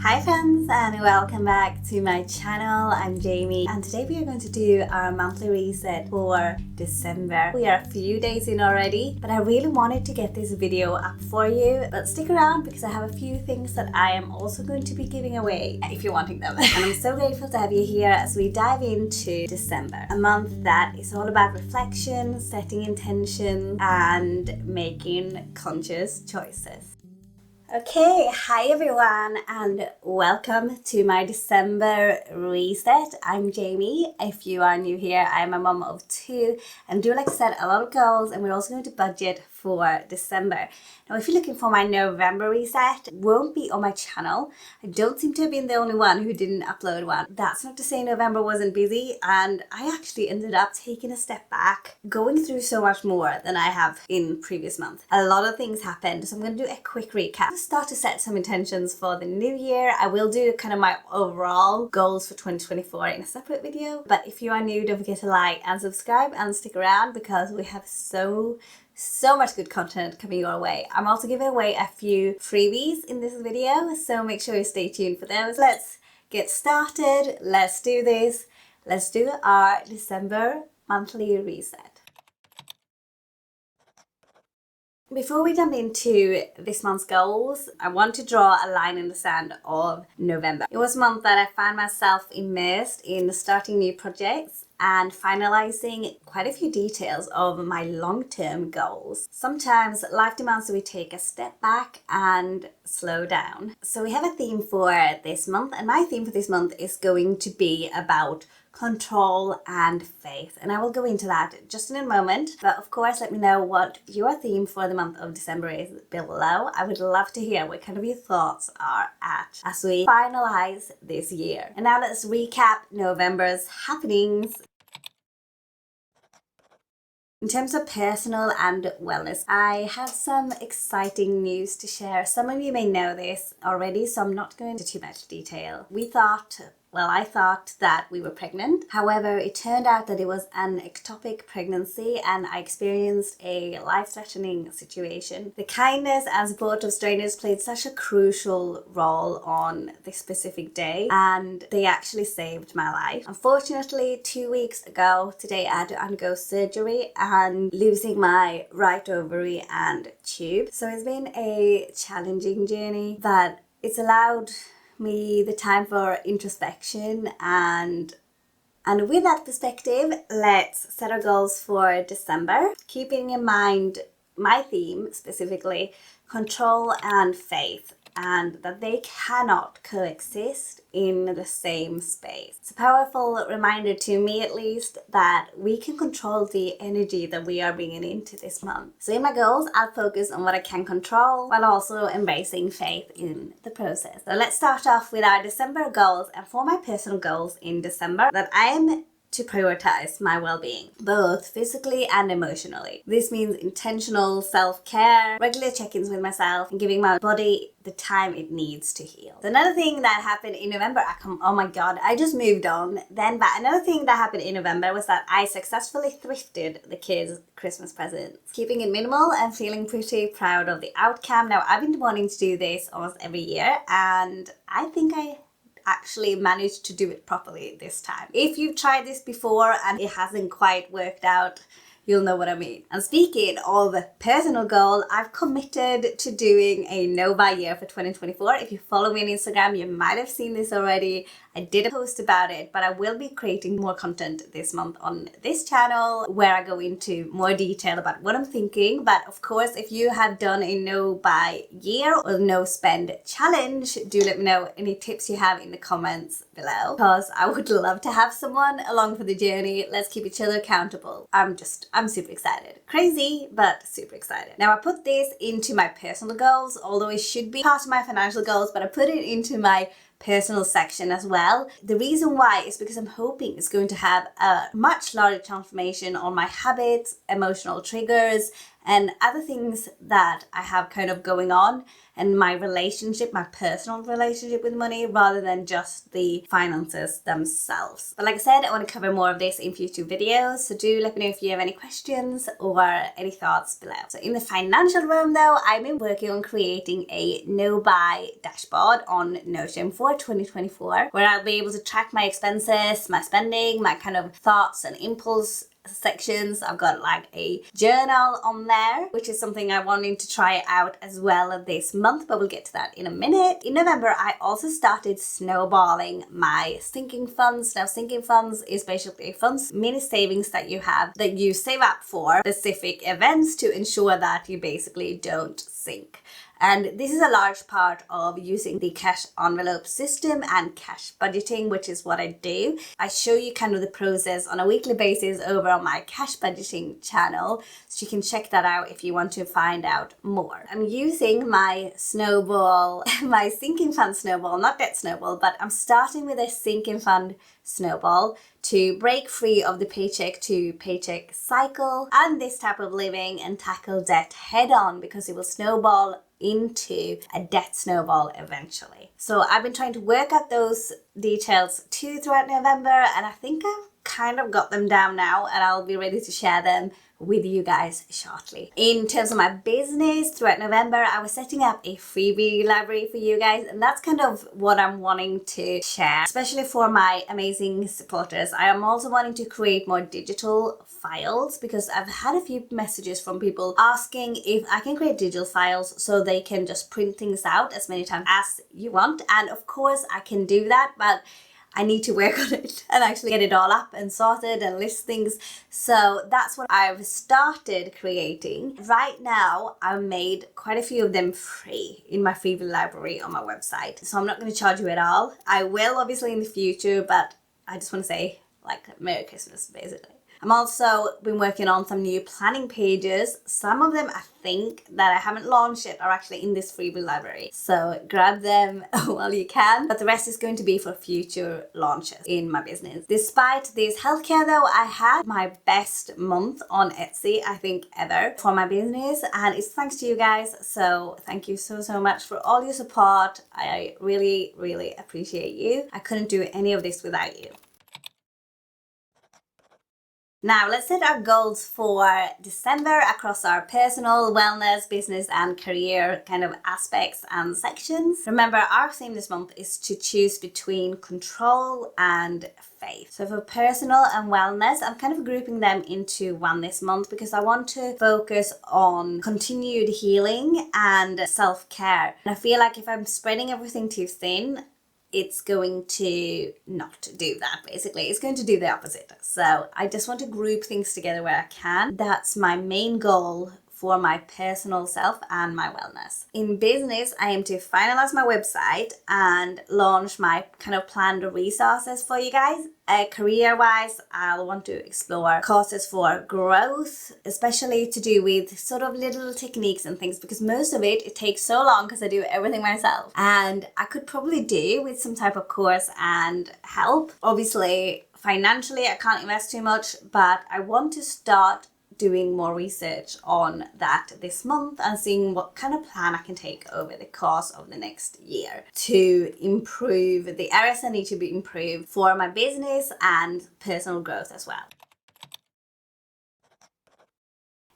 Hi friends and welcome back to my channel. I'm Jamie and today we are going to do our monthly reset for December. We are a few days in already, but I really wanted to get this video up for you. But stick around because I have a few things that I am also going to be giving away if you're wanting them. And I'm so grateful to have you here as we dive into December, a month that is all about reflection, setting intention and making conscious choices. Okay, hi everyone and welcome to my December reset. I'm Jamie. If you are new here, I'm a mom of two and do like to set a lot of goals, and we're also going to budget for December. Now if you're looking for my November reset, it won't be on my channel. I don't seem to have been the only one who didn't upload one. That's not to say November wasn't busy, and I actually ended up taking a step back, going through so much more than I have in previous months. A lot of things happened, so I'm going to do a quick recap. Start to set some intentions for the new year. I will do kind of my overall goals for 2024 in a separate video, but if you are new, don't forget to like and subscribe and stick around because we have so much good content coming your way. I'm also giving away a few freebies in this video, so make sure you stay tuned for those. Let's get started. Let's do this. Let's do our December monthly reset. Before we jump into this month's goals, I want to draw a line in the sand of November. It was a month that I found myself immersed in starting new projects and finalizing quite a few details of my long-term goals. Sometimes life demands that we take a step back and slow down. So we have a theme for this month, and my theme for this month is going to be about control and faith, and I will go into that just in a moment. But of course, let me know what your theme for the month of December is below. I would love to hear what kind of your thoughts are at as we finalize this year. And now let's recap November's happenings. In terms of personal and wellness, I have some exciting news to share. Some of you may know this already, so I'm not going into too much detail. I thought that we were pregnant. However, it turned out that it was an ectopic pregnancy and I experienced a life-threatening situation. The kindness and support of strangers played such a crucial role on this specific day, and they actually saved my life. Unfortunately, 2 weeks ago today, I had to undergo surgery and losing my right ovary and tube. So it's been a challenging journey, but it's allowed me the time for introspection, and with that perspective, let's set our goals for December, keeping in mind my theme, specifically control and faith, and that they cannot coexist in the same space. It's a powerful reminder to me, at least, that we can control the energy that we are bringing into this month. So in my goals, I'll focus on what I can control while also embracing faith in the process. So let's start off with our December goals, and for my personal goals in December, that I am to prioritize my well-being, both physically and emotionally. This means intentional self-care, regular check-ins with myself, and giving my body the time it needs to heal. So another thing that happened in November, oh my god, I just moved on then, but another thing that happened in November was that I successfully thrifted the kids' Christmas presents, keeping it minimal and feeling pretty proud of the outcome. Now, I've been wanting to do this almost every year, and I think I actually managed to do it properly this time. If you've tried this before and it hasn't quite worked out, you'll know what I mean. And speaking of a personal goal, I've committed to doing a no-buy year for 2024. If you follow me on Instagram, you might have seen this already. I did a post about it, but I will be creating more content this month on this channel where I go into more detail about what I'm thinking. But of course, if you have done a no-buy year or no-spend challenge, do let me know any tips you have in the comments below, because I would love to have someone along for the journey. Let's keep each other accountable. I'm super excited. Crazy, but super excited. Now, I put this into my personal goals, although it should be part of my financial goals, but I put it into my personal section as well. The reason why is because I'm hoping it's going to have a much larger transformation on my habits, emotional triggers, and other things that I have kind of going on and my relationship, my personal relationship with money, rather than just the finances themselves. But like I said, I want to cover more of this in future videos, so do let me know if you have any questions or any thoughts below. So in the financial realm though, I've been working on creating a no-buy dashboard on Notion for 2024, where I'll be able to track my expenses, my spending, my kind of thoughts and impulse sections. I've got like a journal on there, which is something I wanted to try out as well this month, but we'll get to that in a minute. In November, I also started snowballing my sinking funds. Now, sinking funds is basically funds, mini savings that you have that you save up for specific events to ensure that you basically don't sink. And this is a large part of using the cash envelope system and cash budgeting, which is what I do. I show you kind of the process on a weekly basis over on my cash budgeting channel, so you can check that out if you want to find out more. I'm using my snowball, my sinking fund snowball, not debt snowball, but I'm starting with a sinking fund snowball to break free of the paycheck to paycheck cycle and this type of living and tackle debt head on, because it will snowball into a debt snowball eventually. So I've been trying to work out those details too throughout November, and I think I've kind of got them down now, and I'll be ready to share them with you guys shortly. In terms of my business, throughout November, I was setting up a freebie library for you guys, and that's kind of what I'm wanting to share, especially for my amazing supporters. I am also wanting to create more digital files, because I've had a few messages from people asking if I can create digital files so they can just print things out as many times as you want. And of course I can do that, but I need to work on it and actually get it all up and sorted and list things. So that's what I've started creating. Right now, I've made quite a few of them free in my freebie library on my website. So I'm not going to charge you at all. I will obviously in the future, but I just want to say like Merry Christmas basically. I'm also been working on some new planning pages. Some of them I think that I haven't launched yet are actually in this freebie library. So grab them while you can. But the rest is going to be for future launches in my business. Despite this healthcare though, I had my best month on Etsy, I think ever, for my business. And it's thanks to you guys. So thank you so much for all your support. I really appreciate you. I couldn't do any of this without you. Now, let's set our goals for December across our personal, wellness, business, and career kind of aspects and sections. Remember, our theme this month is to choose between control and faith. So for personal and wellness, I'm kind of grouping them into one this month because I want to focus on continued healing and self-care. And I feel like if I'm spreading everything too thin, it's going to not do that, basically. It's going to do the opposite. So I just want to group things together where I can. That's my main goal for my personal self and my wellness. In business, I aim to finalize my website and launch my kind of planned resources for you guys. Career-wise, I'll want to explore courses for growth, especially to do with sort of little techniques and things, because most of it takes so long because I do everything myself. And I could probably do with some type of course and help. Obviously, financially, I can't invest too much, but I want to start doing more research on that this month and seeing what kind of plan I can take over the course of the next year to improve the areas that need to be improved for my business and personal growth as well.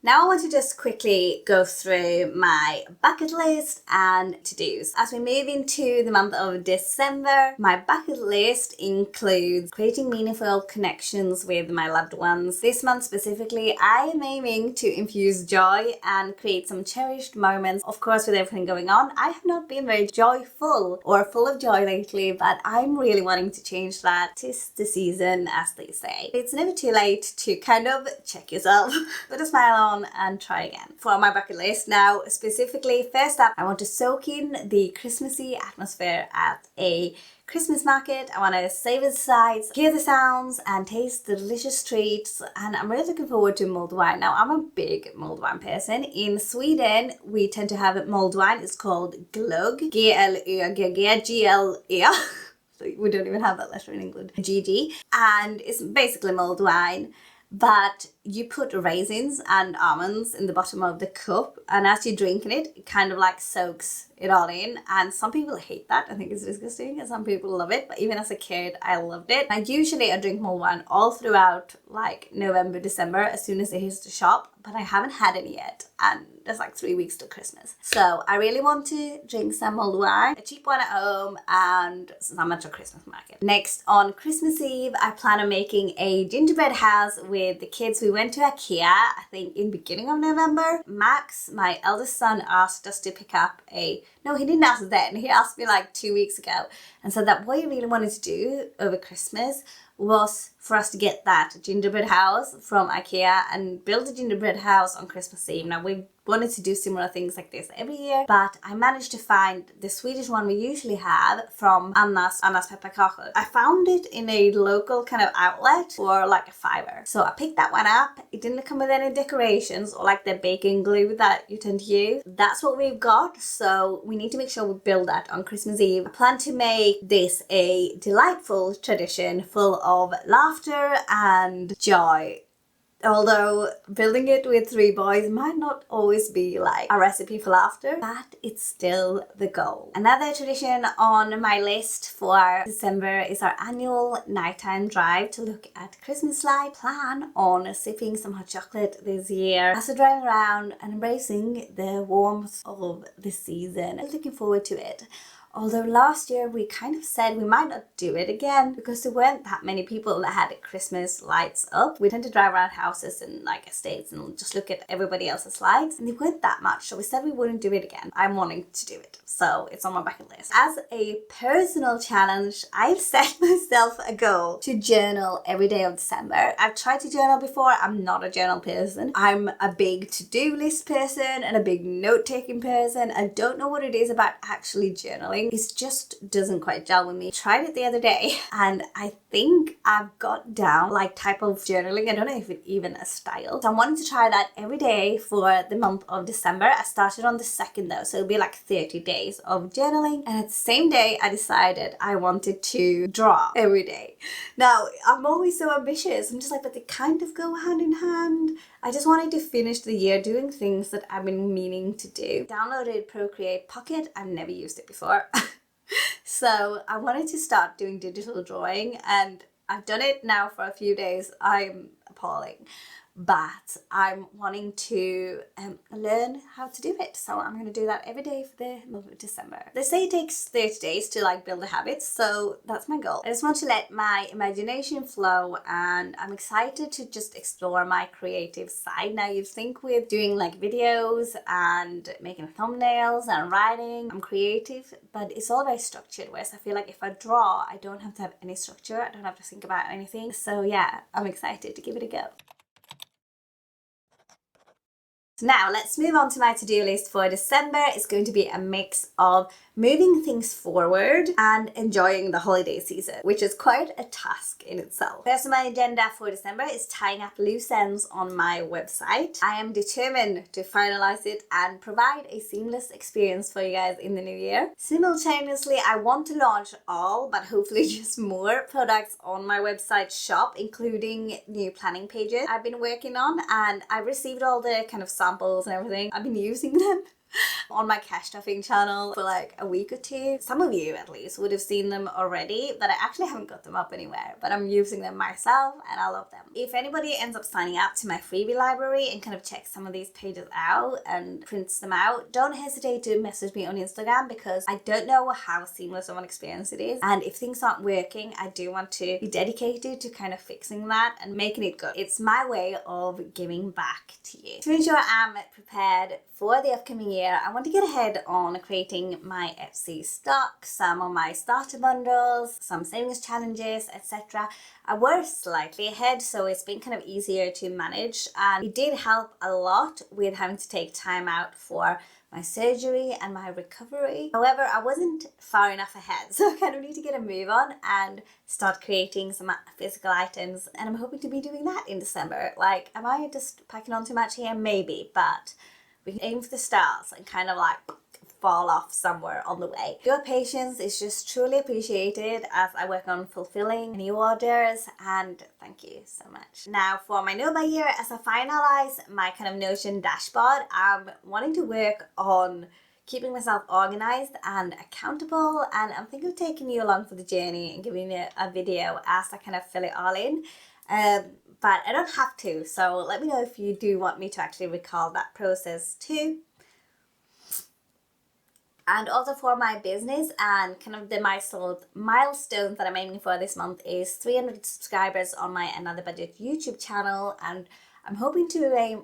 Now I want to just quickly go through my bucket list and to-dos. As we move into the month of December, my bucket list includes creating meaningful connections with my loved ones. This month specifically, I am aiming to infuse joy and create some cherished moments. Of course, with everything going on, I have not been very joyful or full of joy lately, but I'm really wanting to change that. 'Tis the season, as they say. It's never too late to kind of check yourself, put a smile on and try again. For my bucket list now, specifically, first up, I want to soak in the Christmassy atmosphere at a Christmas market. I want to savor the sights, hear the sounds, and taste the delicious treats. And I'm really looking forward to mulled wine. Now, I'm a big mulled wine person. In Sweden, we tend to have mulled wine. It's called glögg, G-L-E. We don't even have that letter in England. GG. And it's basically mulled wine. But you put raisins and almonds in the bottom of the cup, and as you're drinking it, it kind of like soaks it all in. And some people hate that. I think it's disgusting, and some people love it. But even as a kid, I loved it. And usually I drink mulled wine all throughout like November, December, as soon as it hits the shop. But I haven't had any yet, and there's like 3 weeks till Christmas. So I really want to drink some mulled wine, a cheap one at home, and some at a Christmas market. Next, on Christmas Eve, I plan on making a gingerbread house with the kids. We went to IKEA, I think in beginning of November. Max, my eldest son, asked us to pick up no, he didn't ask then. He asked me like 2 weeks ago and said that what he really wanted to do over Christmas was for us to get that gingerbread house from IKEA and build a gingerbread house on Christmas Eve. Now, we wanted to do similar things like this every year, but I managed to find the Swedish one we usually have from Anna's Pepparkakor. I found it in a local kind of outlet for like a $5. So I picked that one up. It didn't come with any decorations or like the baking glue that you tend to use. That's what we've got, so we need to make sure we build that on Christmas Eve. I plan to make this a delightful tradition full of laughter and joy. Although building it with 3 boys might not always be like a recipe for laughter, but it's still the goal. Another tradition on my list for December is our annual nighttime drive to look at Christmas lights. Plan on sipping some hot chocolate this year as we're driving around and embracing the warmth of the season. I'm looking forward to it. Although last year we kind of said we might not do it again because there weren't that many people that had Christmas lights up. We tend to drive around houses and like estates and just look at everybody else's lights, and they weren't that much, so we said we wouldn't do it again. I'm wanting to do it, so it's on my bucket list. As a personal challenge, I've set myself a goal to journal every day of December. I've tried to journal before. I'm not a journal person. I'm a big to-do list person and a big note-taking person. I don't know what it is about actually journaling. It just doesn't quite gel with me. I tried it the other day and I think I've got down like type of journaling. I don't know if it's even a style. So I'm wanting to try that every day for the month of December. I started on the 2nd though, so it'll be like 30 days of journaling. And at the same day, I decided I wanted to draw every day. Now, I'm always so ambitious. I'm just like, but they kind of go hand in hand. I just wanted to finish the year doing things that I've been meaning to do. Downloaded Procreate Pocket. I've never used it before. So I wanted to start doing digital drawing, and I've done it now for a few days. I'm appalling. But I'm wanting to learn how to do it. So I'm going to do that every day for the month of December. They say it takes 30 days to like build a habit, so that's my goal. I just want to let my imagination flow, and I'm excited to just explore my creative side. Now, you'd think with doing like videos and making thumbnails and writing, I'm creative, but it's all very structured, whereas I feel like if I draw, I don't have to have any structure. I don't have to think about anything. So yeah, I'm excited to give it a go. So now let's move on to my to-do list for December. It's going to be a mix of moving things forward and enjoying the holiday season, which is quite a task in itself. First on my agenda for December is tying up loose ends on my website. I am determined to finalize it and provide a seamless experience for you guys in the new year. Simultaneously, I want to launch all, but hopefully just more products on my website shop, including new planning pages I've been working on, and I've received all the kind of samples and everything. I've been using them on my cash stuffing channel for like a week or two. Some of you at least would have seen them already, but I actually haven't got them up anywhere, but I'm using them myself and I love them. If anybody ends up signing up to my freebie library and kind of checks some of these pages out and prints them out, don't hesitate to message me on Instagram, because I don't know how seamless of an experience it is, and if things aren't working, I do want to be dedicated to kind of fixing that and making it good. It's my way of giving back to you. To ensure I'm prepared for the upcoming year, I want to get ahead on creating my Etsy stock, some of my starter bundles, some savings challenges, etc. I was slightly ahead, so it's been kind of easier to manage, and it did help a lot with having to take time out for my surgery and my recovery. However, I wasn't far enough ahead, so I kind of need to get a move on and start creating some physical items, and I'm hoping to be doing that in December. Like, am I just packing on too much here? Maybe, but we can aim for the stars and kind of like fall off somewhere on the way. Your patience is just truly appreciated as I work on fulfilling new orders, and thank you so much. Now for my note by year, as I finalize my kind of Notion dashboard, I'm wanting to work on keeping myself organized and accountable, and I'm thinking of taking you along for the journey and giving you a video as I kind of fill it all in. But I don't have to, so let me know if you do want me to actually recall that process too. And also for my business and kind of the milestones that I'm aiming for this month is 300 subscribers on my Another Budget YouTube channel, and I'm hoping to aim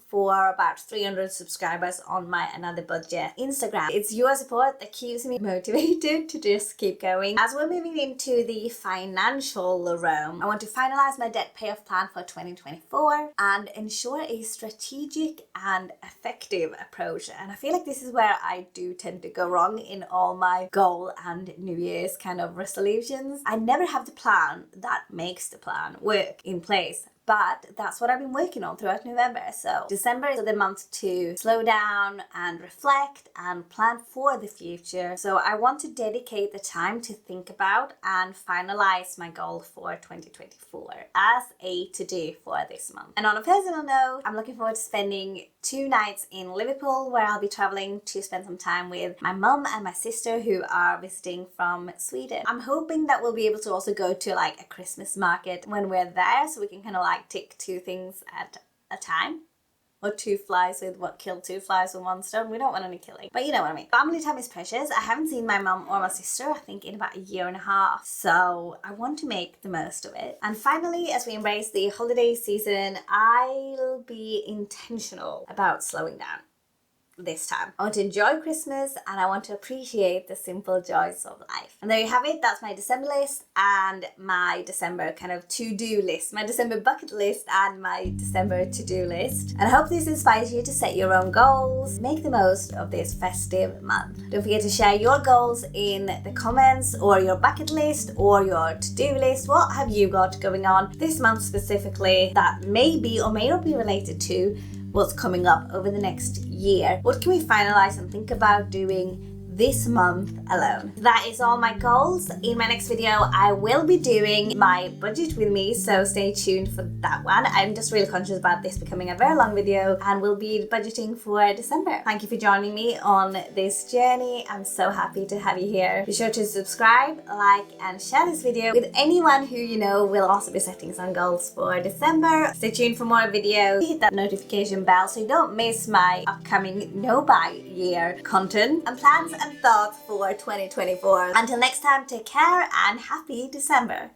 for about 300 subscribers on my Another Budget Instagram. It's your support that keeps me motivated to just keep going. As we're moving into the financial realm, I want to finalize my debt payoff plan for 2024 and ensure a strategic and effective approach. And I feel like this is where I do tend to go wrong in all my goal and New Year's kind of resolutions. I never have the plan that makes the plan work in place. But that's what I've been working on throughout November. So December is the month to slow down and reflect and plan for the future. So I want to dedicate the time to think about and finalize my goal for 2024 as a to-do for this month. And on a personal note, I'm looking forward to spending 2 nights in Liverpool, where I'll be traveling to spend some time with my mum and my sister who are visiting from Sweden. I'm hoping that we'll be able to also go to like a Christmas market when we're there, so we can kind of like take 2 things at a time. Or kill 2 flies with 1 stone. We don't want any killing, but you know what I mean. Family time is precious. I haven't seen my mum or my sister, I think, in about 1.5 years. So I want to make the most of it. And finally, as we embrace the holiday season, I'll be intentional about slowing down this time. I want to enjoy Christmas and I want to appreciate the simple joys of life. And there you have it. That's my December list and my December kind of to-do list, my December bucket list and my December to-do list. And I hope this inspires you to set your own goals, make the most of this festive month. Don't forget to share your goals in the comments, or your bucket list or your to-do list. What have you got going on this month specifically that may be or may not be related to what's coming up over the next year? What can we finalize and think about doing this month alone? That is all my goals. In my next video, I will be doing my budget with me, so stay tuned for that one. I'm just really conscious about this becoming a very long video, and we'll be budgeting for December. Thank you for joining me on this journey. I'm so happy to have you here. Be sure to subscribe, like, and share this video with anyone who you know will also be setting some goals for December. Stay tuned for more videos. Hit that notification bell so you don't miss my upcoming know-by-year content and plans and thoughts for 2024. Until next time, take care and happy December.